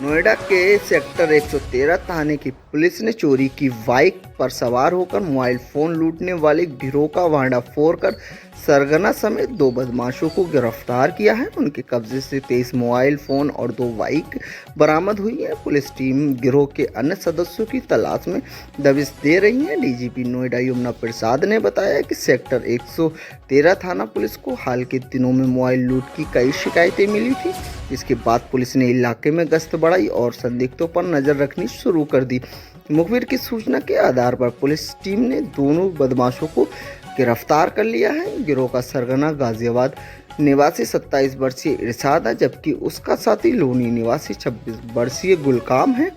नोएडा के सेक्टर 113 थाने की पुलिस ने चोरी की बाइक पर सवार होकर मोबाइल फोन लूटने वाले गिरोह का भांडाफोड़ कर सरगना समेत 2 बदमाशों को गिरफ्तार किया है। उनके कब्जे से 23 मोबाइल फोन और 2 बाइक बरामद हुई है। पुलिस टीम गिरोह के अन्य सदस्यों की तलाश में दबिश दे रही है। डीजीपी नोएडा यमुना प्रसाद ने बताया कि सेक्टर 113 थाना पुलिस को हाल के दिनों में मोबाइल लूट की कई शिकायतें मिली थी। इसके बाद पुलिस ने इलाके में गश्त बढ़ाई और संदिग्धों पर नजर रखनी शुरू कर दी। मुखबिर की सूचना के आधार पर पुलिस टीम ने दोनों बदमाशों को गिरफ्तार कर लिया है। गिरोह का सरगना गाजियाबाद निवासी 27 वर्षीय इरशाद है, जबकि उसका साथी लोनी निवासी 26 वर्षीय गुलकाम है।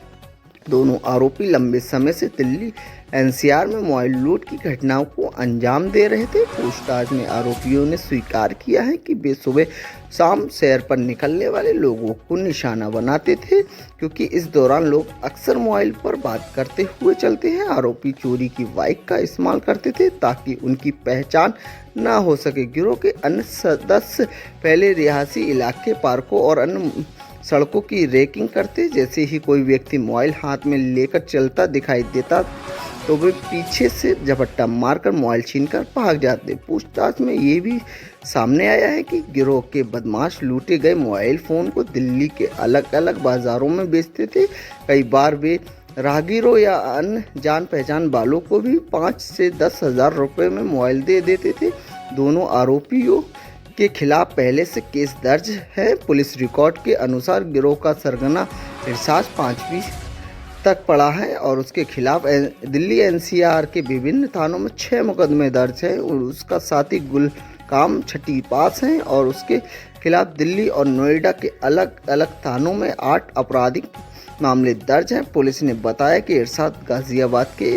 दोनों आरोपी लंबे समय से दिल्ली एनसीआर में मोबाइल लूट की घटनाओं को अंजाम दे रहे थे। पूछताछ में आरोपियों ने स्वीकार किया है कि वे सुबह शाम सैर पर निकलने वाले लोगों को निशाना बनाते थे, क्योंकि इस दौरान लोग अक्सर मोबाइल पर बात करते हुए चलते हैं। आरोपी चोरी की बाइक का इस्तेमाल करते थे ताकि उनकी पहचान न हो सके। गिरोह के अन्य सदस्य पहले रिहायशी इलाके, पार्कों और अन्य सड़कों की रेकिंग करते। जैसे ही कोई व्यक्ति मोबाइल हाथ में लेकर चलता दिखाई देता तो वे पीछे से झपट्टा मारकर मोबाइल छीनकर भाग जाते। पूछताछ में ये भी सामने आया है कि गिरोह के बदमाश लूटे गए मोबाइल फ़ोन को दिल्ली के अलग अलग बाज़ारों में बेचते थे। कई बार वे राहगीरों या अन्य जान पहचान वालों को भी 5 से 10 हज़ार रुपये में मोबाइल दे देते थे। दोनों आरोपियों के खिलाफ पहले से केस दर्ज है। पुलिस रिकॉर्ड के अनुसार गिरोह का सरगना इरशाद 5वीं तक पड़ा है और उसके खिलाफ दिल्ली एनसीआर के विभिन्न थानों में 6 मुकदमे दर्ज हैं। और उसका साथी गुलकाम 6ठी पास हैं और उसके खिलाफ दिल्ली और नोएडा के अलग अलग थानों में 8 आपराधिक मामले दर्ज हैं। पुलिस ने बताया कि इरशाद गाजियाबाद के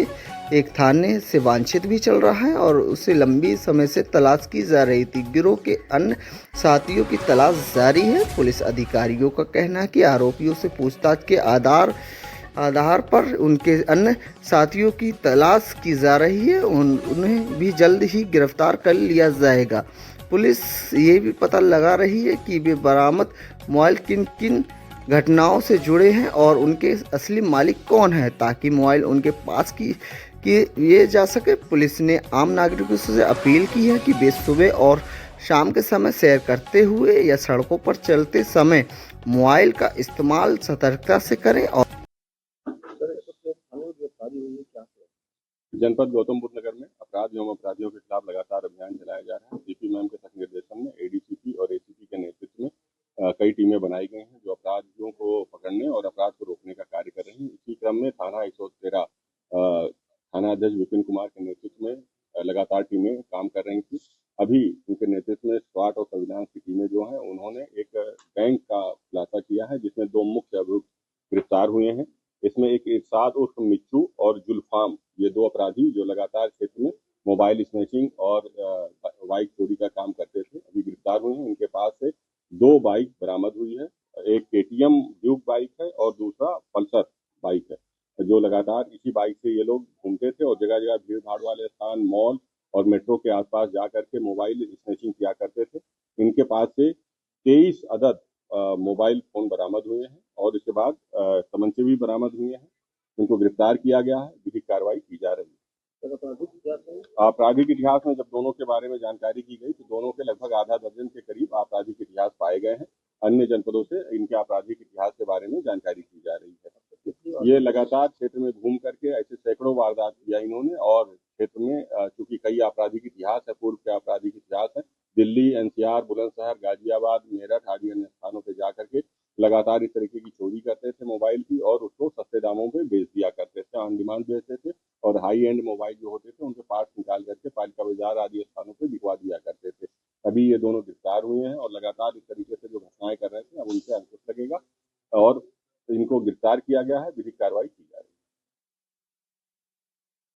एक थाने से वांछित भी चल रहा है और उसे लंबी समय से तलाश की जा रही थी। गिरोह के अन्य साथियों की तलाश जारी है। पुलिस अधिकारियों का कहना है कि आरोपियों से पूछताछ के आधार पर उनके अन्य साथियों की तलाश की जा रही है। उन्हें भी जल्द ही गिरफ्तार कर लिया जाएगा। पुलिस ये भी पता लगा रही है कि वे बरामद मोबाइल किन किन घटनाओं से जुड़े हैं और उनके असली मालिक कौन है, ताकि मोबाइल उनके पास की ये जा सके। पुलिस ने आम नागरिकों से अपील की है कि वे सुबह और शाम के समय सैर करते हुए या सड़कों पर चलते समय मोबाइल का इस्तेमाल सतर्कता से करें। और जनपद गौतम बुद्ध नगर में अपराध एवं अपराधियों के खिलाफ लगातार अभियान चलाया जा रहा है। डीपी मैम के सख्त निर्देशन में एडीसीपी और एसीपी के नेतृत्व में कई टीमें बनाई गई हैं जो अपराधियों को पकड़ने और अपराध को रोकने का कार्य कर रही हैं। इसी क्रम में थाना 113 थाना अध्यक्ष विपिन कुमार के नेतृत्व में लगातार टीमें काम कर रही थी। अभी उनके नेतृत्व में स्वाट और सर्विलांस की टीमें जो हैं उन्होंने एक बैंक का खुलासा किया है, जिसमें 2 मुख्य अभियुक्त गिरफ्तार हुए हैं। इसमें एक इरशाद उर्फ मिच्चू और जुल्फाम, ये 2 अपराधी जो लगातार क्षेत्र में मोबाइल स्नैचिंग और बाइक चोरी का काम करते थे, अभी गिरफ्तार हुए हैं। इनके पास से 2 बाइक बरामद हुई है। एक केटीएम ड्यूक बाइक है और दूसरा पल्सर बाइक है, जो लगातार इसी बाइक से ये लोग घूमते थे और जगह जगह भीड़ भाड़ वाले स्थान, मॉल और मेट्रो के आसपास जा करके मोबाइल स्नैचिंग किया करते थे। इनके पास से 23 अदद मोबाइल फोन बरामद हुए हैं और इसके बाद तमंचे भी बरामद हुए हैं। इनको गिरफ्तार किया गया है, विधिक कार्रवाई की जा रही है। आपराधिक इतिहास में जब दोनों के बारे में जानकारी की गई तो दोनों के लगभग आधा दर्जन के करीब आपराधिक इतिहास पाए गए हैं। अन्य जनपदों से इनके आपराधिक इतिहास के बारे में जानकारी की जा रही है। ये लगातार क्षेत्र में घूम करके ऐसे सैकड़ों वारदात किया इन्होंने और क्षेत्र में चूंकि कई आपराधिक इतिहास है, पूर्व के आपराधिक इतिहास है, दिल्ली एनसीआर, बुलंदशहर, गाजियाबाद, मेरठ आदि अन्य स्थानों पर जाकर के लगातार इस तरीके की चोरी करते थे मोबाइल की और उसको सस्ते दामों पे बेच दिया करते थे, ऑन डिमांड बेचते थे और हाई एंड मोबाइल जो होते थे उनके पार्ट्स निकाल करके पालिका बाजार आदि स्थानों पे बिकवा दिया करते थे। अभी ये दोनों गिरफ्तार हुए हैं और लगातार इस तरीके से जो घटनाएं कर रहे थे अब उनसे अंकुश लगेगा और इनको गिरफ्तार किया गया है, विधिक कार्रवाई